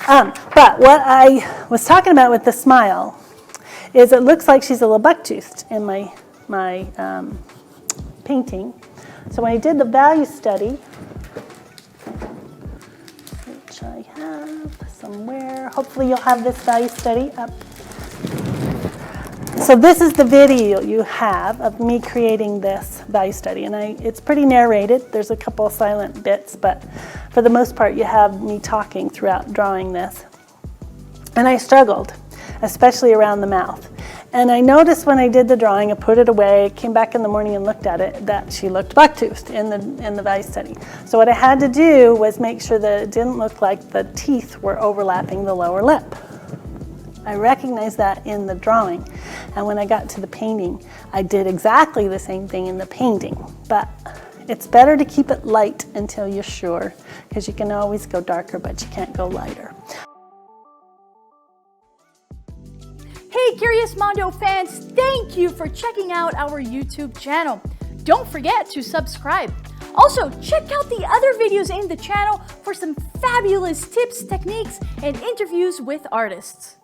But what I was talking about with the smile is it looks like she's a little buck-toothed in my painting. So when I did the value study, which I have somewhere, hopefully you'll have this value study up. So this is the video you have of me creating this value study, and it's pretty narrated. There's a couple of silent bits, but for the most part you have me talking throughout drawing this. And I struggled, especially around the mouth. And I noticed when I did the drawing, I put it away, came back in the morning and looked at it, that she looked buck-toothed in the value study. So what I had to do was make sure that it didn't look like the teeth were overlapping the lower lip. I recognized that in the drawing, and when I got to the painting, I did exactly the same thing in the painting. But it's better to keep it light until you're sure, because you can always go darker, but you can't go lighter. Hey Curious Mondo fans, thank you for checking out our YouTube channel. Don't forget to subscribe. Also, check out the other videos in the channel for some fabulous tips, techniques, and interviews with artists.